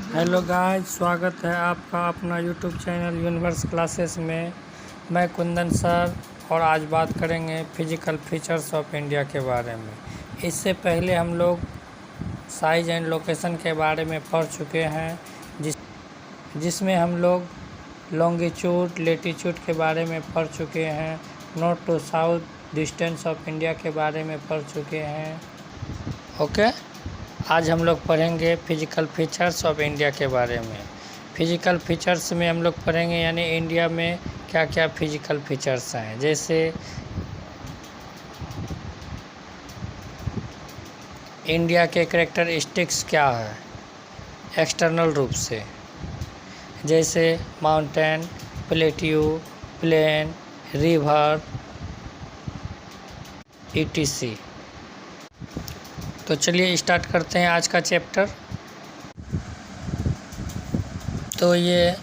Hello guys, स्वागत है आपका अपना यूट्यूब चैनल यूनिवर्स क्लासेस में। मैं कुंदन सर और आज बात करेंगे फिजिकल फीचर्स ऑफ इंडिया के बारे में। इससे पहले हम लोग साइज एंड लोकेशन के बारे में पढ़ चुके हैं, जिसमें हम लोग लॉन्गिट्यूड लेटीट्यूड के बारे में पढ़ चुके हैं, north to south distance of India के बारे में पढ़ चुके हैं। ओके, आज हम लोग पढ़ेंगे फिजिकल फीचर्स ऑफ इंडिया के बारे में। फिजिकल फीचर्स में हम लोग पढ़ेंगे यानी इंडिया में क्या क्या फिजिकल फीचर्स हैं। जैसे इंडिया के कैरेक्टरिस्टिक्स क्या है एक्सटर्नल रूप से, जैसे mountain, plateau, plain, river etc। तो चलिए स्टार्ट करते हैं आज का चैप्टर। तो ये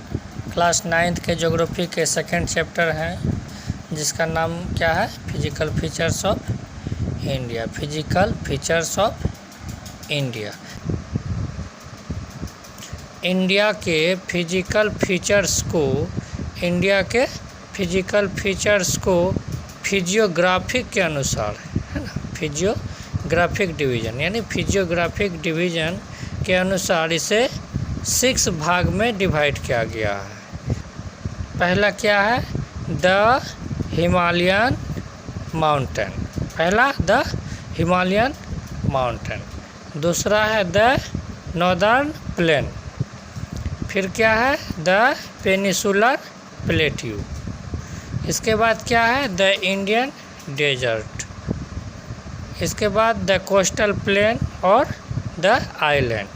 क्लास 9th के ज्योग्राफी के सेकंड चैप्टर हैं, जिसका नाम क्या है, physical features of India. Physical features of India. India के फिजिकल फीचर्स को फिजियोग्राफिक के अनुसार है ना, फिजियोग्राफिक डिवीज़न यानी फिजियोग्राफिक डिवीज़न के अनुसार इसे 6 भाग में डिवाइड किया गया है। पहला क्या है, द हिमालयन माउंटेन। पहला द हिमालयन माउंटेन। दूसरा है द नॉर्दर्न प्लेन। फिर क्या है, द पेनिसुलर प्लेट्यू। इसके बाद क्या है, द इंडियन डेजर्ट। इसके बाद द कोस्टल प्लेन और द आइलैंड।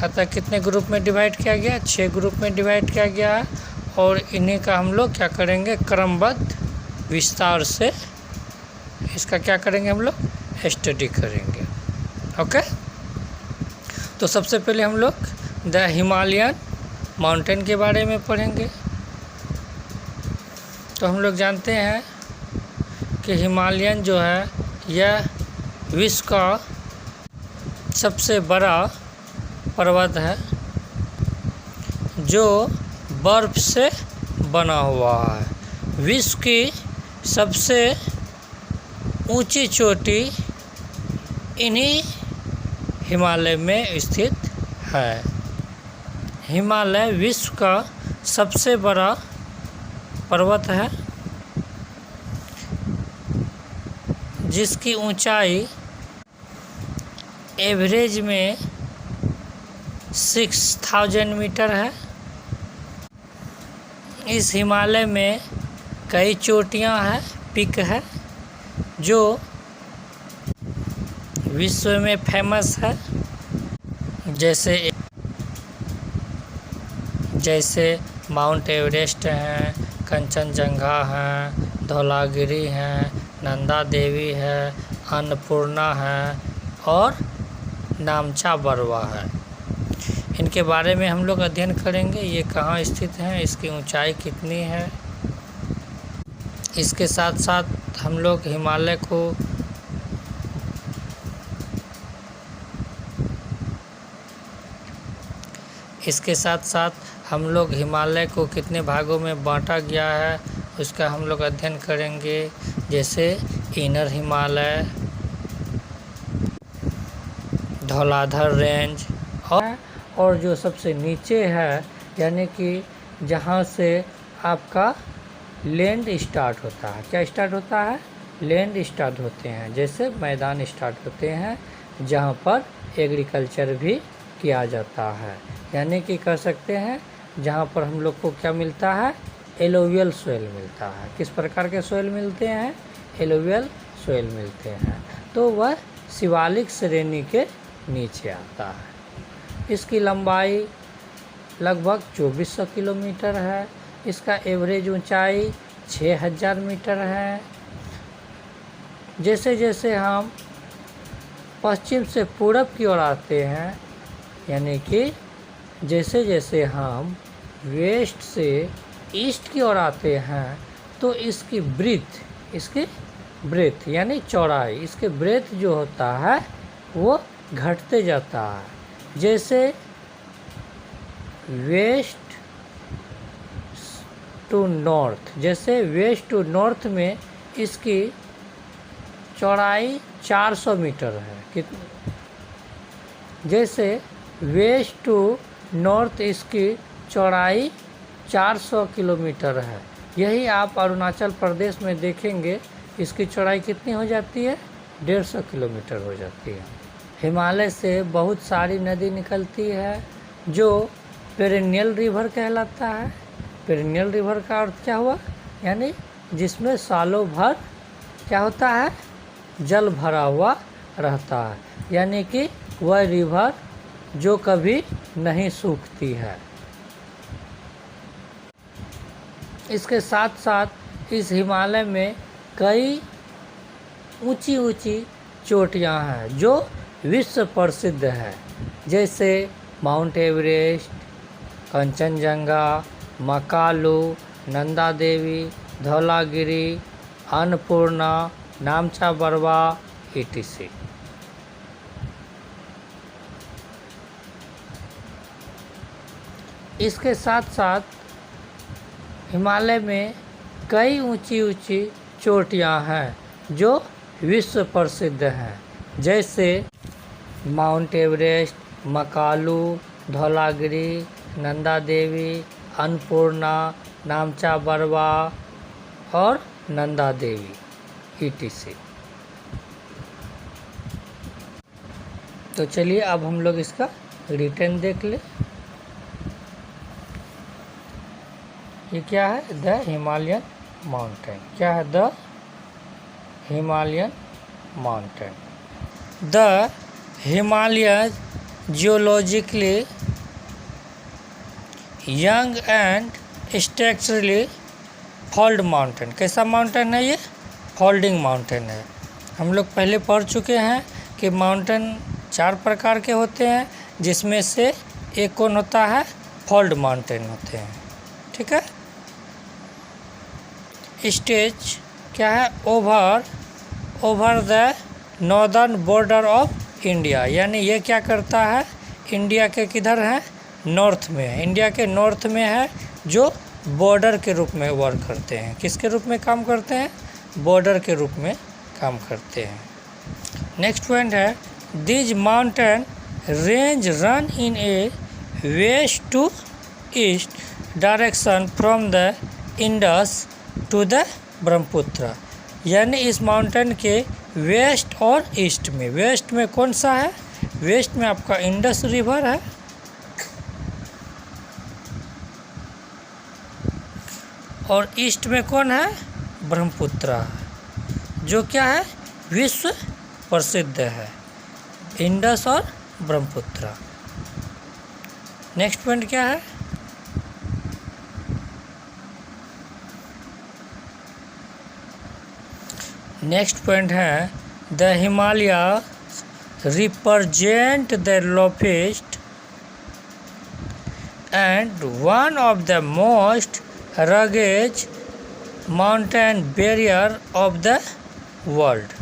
अतः कितने ग्रुप में डिवाइड किया गया, 6 ग्रुप में डिवाइड किया गया है। और इन्हीं का हम लोग क्या करेंगे, क्रमबद्ध विस्तार से इसका क्या करेंगे, हम लोग स्टडी करेंगे। ओके, तो सबसे पहले हम लोग द हिमालयन माउंटेन के बारे में पढ़ेंगे। तो हम लोग जानते हैं कि हिमालयन जो है यह विश्व का सबसे बड़ा पर्वत है, जो बर्फ़ से बना हुआ है। विश्व की सबसे ऊंची चोटी इन्हीं हिमालय में स्थित है। हिमालय विश्व का सबसे बड़ा पर्वत है, जिसकी ऊंचाई एवरेज में 6000 मीटर है। इस हिमालय में कई चोटियां हैं, पीक है, जो विश्व में फेमस है। जैसे माउंट एवरेस्ट हैं, कंचनजंगा हैं, धौलागिरी हैं, नंदा देवी है, अन्नपूर्णा है और नामचा बरवा है। इनके बारे में हम लोग अध्ययन करेंगे, ये कहाँ स्थित हैं, इसकी ऊंचाई कितनी है। इसके साथ साथ हम लोग हिमालय को कितने भागों में बांटा गया है, उसका हम लोग अध्ययन करेंगे। जैसे इनर हिमालय, धौलाधर रेंज और जो सबसे नीचे है, यानी कि जहाँ से आपका लैंड स्टार्ट होता है। क्या स्टार्ट होता है, लैंड स्टार्ट होते हैं। जैसे मैदान स्टार्ट होते हैं, जहाँ पर एग्रीकल्चर भी किया जाता है, यानी कि कर सकते हैं जहाँ पर हम लोग को क्या मिलता है, एलोवियल सोइल मिलता है। किस प्रकार के सोइल मिलते हैं, एलोवियल सोइल मिलते हैं। तो वह शिवालिक श्रेणी के नीचे आता है। इसकी लंबाई लगभग 2400 किलोमीटर है। इसका एवरेज ऊंचाई 6000 मीटर है। जैसे जैसे हम पश्चिम से पूरब की ओर आते हैं, यानी कि जैसे जैसे हम वेस्ट से ईस्ट की ओर आते हैं, तो इसकी ब्रेथ यानी चौड़ाई, इसके ब्रेथ जो होता है वो घटते जाता है। जैसे वेस्ट टू नॉर्थ, जैसे वेस्ट टू नॉर्थ में इसकी चौड़ाई 400 मीटर है। कितनी? जैसे वेस्ट टू नॉर्थ इसकी चौड़ाई 400 किलोमीटर है। यही आप अरुणाचल प्रदेश में देखेंगे, इसकी चौड़ाई कितनी हो जाती है? 150 किलोमीटर हो जाती है। हिमालय से बहुत सारी नदी निकलती है जो पेरिनियल रिवर कहलाता है। पेरिनियल रिवर का अर्थ क्या हुआ? यानी जिसमें सालों भर क्या होता है? जल भरा हुआ रहता है, यानी कि वह रिवर जो कभी नहीं सूखती है। इसके साथ साथ इस हिमालय में कई ऊंची ऊंची चोटियां हैं जो विश्व प्रसिद्ध है, जैसे mount Everest, Kanchenjunga, Makalu, Nanda Devi, Dhaulagiri, Annapurna, नामचा Barwa etc। इसके साथ साथ हिमालय में कई ऊंची ऊंची चोटियां हैं जो विश्व प्रसिद्ध हैं, जैसे माउंट एवरेस्ट, मकालू, धौलागिरी, नंदा देवी, अन्नपूर्णा, नामचा बरवा और नंदा देवी etc। तो चलिए अब हम लोग इसका रिटर्न देख ले। ये क्या है? The Himalayan mountain. क्या है? The Himalayan mountain. The Himalayan geologically young and structurally fold mountain. कैसा माउंटेन है ये? फोल्डिंग माउंटेन है। हम लोग पहले पढ़ चुके हैं कि माउंटेन 4 प्रकार के होते हैं, जिसमें से एक कौन होता है? फोल्ड माउंटेन होते हैं। ठीक है। स्टेज क्या है? Over the northern border of India, यानी ये क्या करता है? इंडिया के किधर है? नॉर्थ में है। इंडिया के नॉर्थ में है, जो बॉर्डर के रूप में वर्क करते हैं। किसके रूप में काम करते हैं? बॉर्डर के रूप में काम करते हैं। नेक्स्ट पॉइंट है, this mountain range run in a west to east direction from the Indus to the Brahmaputra, यानी इस माउंटेन के वेस्ट और ईस्ट में। वेस्ट में कौन सा है? वेस्ट में आपका इंडस रिवर है, और ईस्ट में कौन है? ब्रह्मपुत्र, जो क्या है? विश्व प्रसिद्ध है, इंडस और ब्रह्मपुत्र। नेक्स्ट पॉइंट क्या है? नेक्स्ट पॉइंट है, the Himalaya represent the loftiest and one of the most rugged mountain barrier of the world.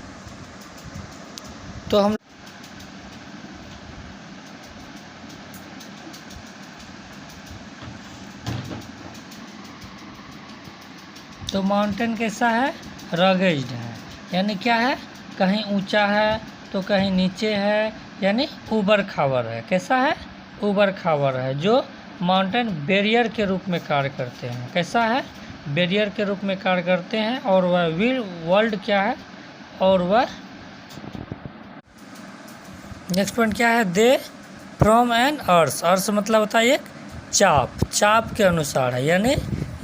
तो माउंटेन कैसा है? रगेज्ड है, यानी क्या है? कहीं ऊंचा है तो कहीं नीचे है, यानी ऊबड़ खाबड़ है। कैसा है? ऊबड़ खाबड़ है, जो माउंटेन बैरियर के रूप में कार्य करते हैं। कैसा है? बैरियर के रूप में कार्य करते हैं। और वह वर्ल्ड क्या है? और वह नेक्स्ट पॉइंट क्या है? दे फ्रॉम एन अर्थ मतलब होता है एक चाप के अनुसार है, यानी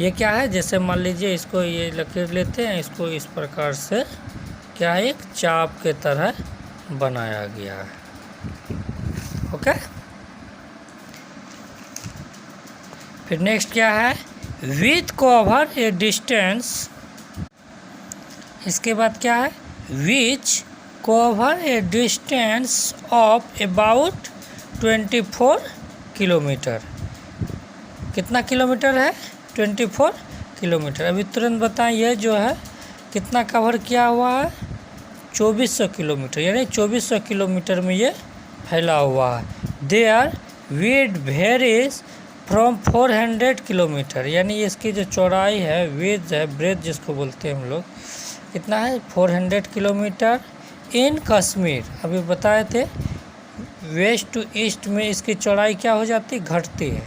ये क्या है? जैसे मान लीजिए इसको ये लकीर लेते हैं, इसको इस प्रकार से क्या है? एक चाप के तरह बनाया गया है। ओके। फिर नेक्स्ट क्या है? With cover a distance. इसके बाद क्या है? Which cover a distance of about 24 kilometre. कितना किलोमीटर है? 24 किलोमीटर। अभी तुरंत बताएं, ये जो है कितना कवर किया हुआ है? 2400 किलोमीटर, यानी 2400 किलोमीटर में ये फैला हुआ है। Their width varies from 400 kilometre, यानी इसकी जो चौड़ाई है, विड्थ है, ब्रेथ जिसको बोलते हैं हम लोग, कितना है 400 किलोमीटर इन कश्मीर। अभी बताए थे वेस्ट टू ईस्ट में इसकी चौड़ाई क्या हो जाती, घटती है,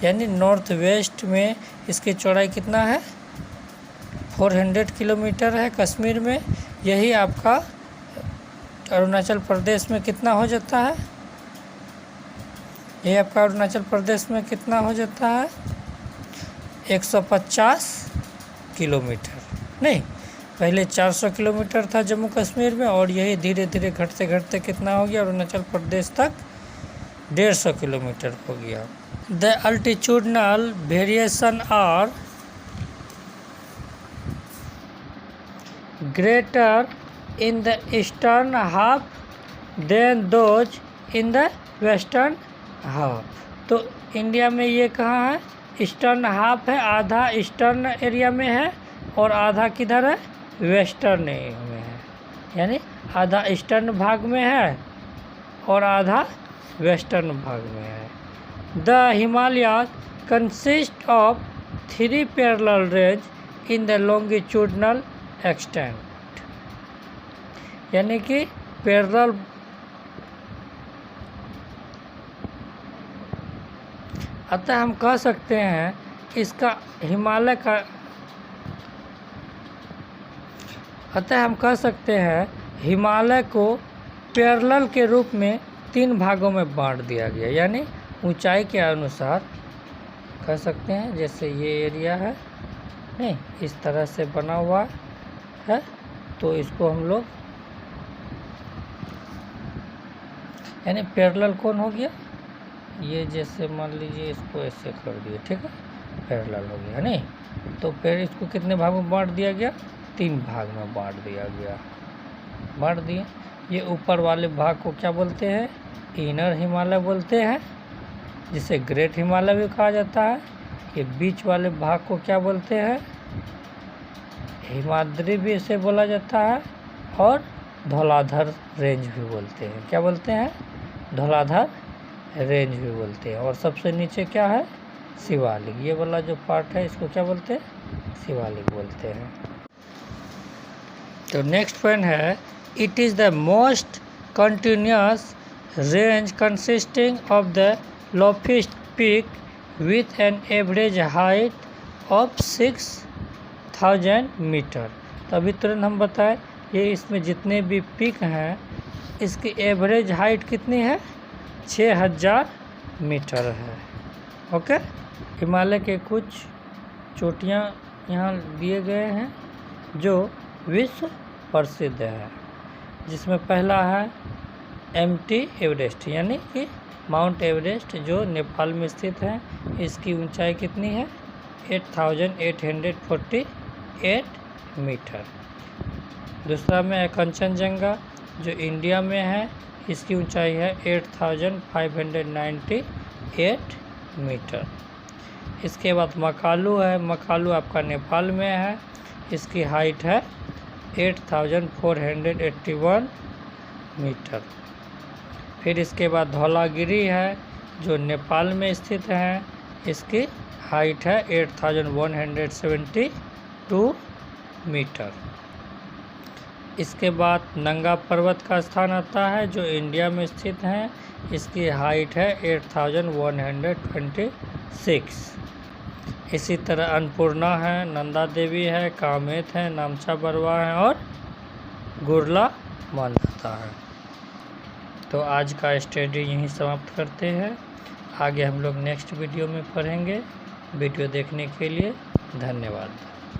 यानी नॉर्थ वेस्ट में इसकी चौड़ाई कितना है 400 किलोमीटर है कश्मीर में। यही आपका अरुणाचल प्रदेश में कितना हो जाता है, ये आपका अरुणाचल प्रदेश में कितना हो जाता है 150 किलोमीटर, नहीं पहले 400 किलोमीटर था जम्मू कश्मीर में, और यही धीरे धीरे घटते घटते कितना हो गया अरुणाचल प्रदेश तक 150 किलोमीटर हो गया। The altitudinal variation are greater in the eastern half than those in the western half. तो इंडिया में ये कहाँ है, ईस्टर्न हाफ है, आधा ईस्टर्न एरिया में है और आधा किधर है वेस्टर्न एरिया में है, यानी आधा ईस्टर्न भाग में है और आधा वेस्टर्न भाग में है। The Himalayas consist of 3 parallel range in the longitudinal extent, यानी कि पैरेलल अतः हम कह सकते हैं इसका हिमालय का, अतः हम कह सकते हैं हिमालय को पैरेलल के रूप में 3 भागों में बांट दिया गया, यानी ऊंचाई के अनुसार कह सकते हैं। जैसे ये एरिया है, नहीं इस तरह से बना हुआ है, तो इसको हम लोग यानी पैरेलल कौन हो गया, ये जैसे मान लीजिए इसको ऐसे कर दिए, ठीक है पैरेलल हो गया, नहीं तो फिर इसको कितने भाग में बांट दिया गया 3 भाग में बांट दिया गया, बांट दिए। ये ऊपर वाले भाग को क्या बोलते हैं, इनर हिमालय बोलते हैं, जिसे ग्रेट हिमालय भी कहा जाता है। ये बीच वाले भाग को क्या बोलते हैं, हिमाद्री भी इसे बोला जाता है, और धौलाधर रेंज भी बोलते हैं, क्या बोलते हैं धौलाधर रेंज भी बोलते हैं। और सबसे नीचे क्या है शिवालिक, ये वाला जो पार्ट है इसको क्या बोलते हैं शिवालिक बोलते हैं। तो नेक्स्ट पॉइंट है it is the most continuous range consisting of the loftiest peak with an average height of 6000 metre. तो अभी तुरंत हम बताएं ये इसमें जितने भी पीक हैं इसकी एवरेज हाइट कितनी है 6000 मीटर है। ओके, हिमालय के कुछ चोटियाँ यहाँ दिए गए हैं जो विश्व प्रसिद्ध है, जिसमें पहला है एमटी एवरेस्ट, यानी कि माउंट एवरेस्ट जो नेपाल में स्थित है। इसकी ऊंचाई कितनी है 8848 मीटर। दूसरा में है कंचनजंगा जो इंडिया में है, इसकी ऊंचाई है 8598 मीटर। इसके बाद मकालू है, मकालू आपका नेपाल में है, इसकी हाइट है 8481 मीटर। फिर इसके बाद धौलागिरी है जो नेपाल में स्थित है, इसकी हाइट है 8172 मीटर। इसके बाद नंगा पर्वत का स्थान आता है जो इंडिया में स्थित है, इसकी हाइट है 8126। इसी तरह अन्नपूर्णा है, नंदा देवी है, कामेत है, नामचा बरवा है और गुरला मानता है। तो आज का स्टडी यहीं समाप्त करते हैं, आगे हम लोग नेक्स्ट वीडियो में पढ़ेंगे। वीडियो देखने के लिए धन्यवाद।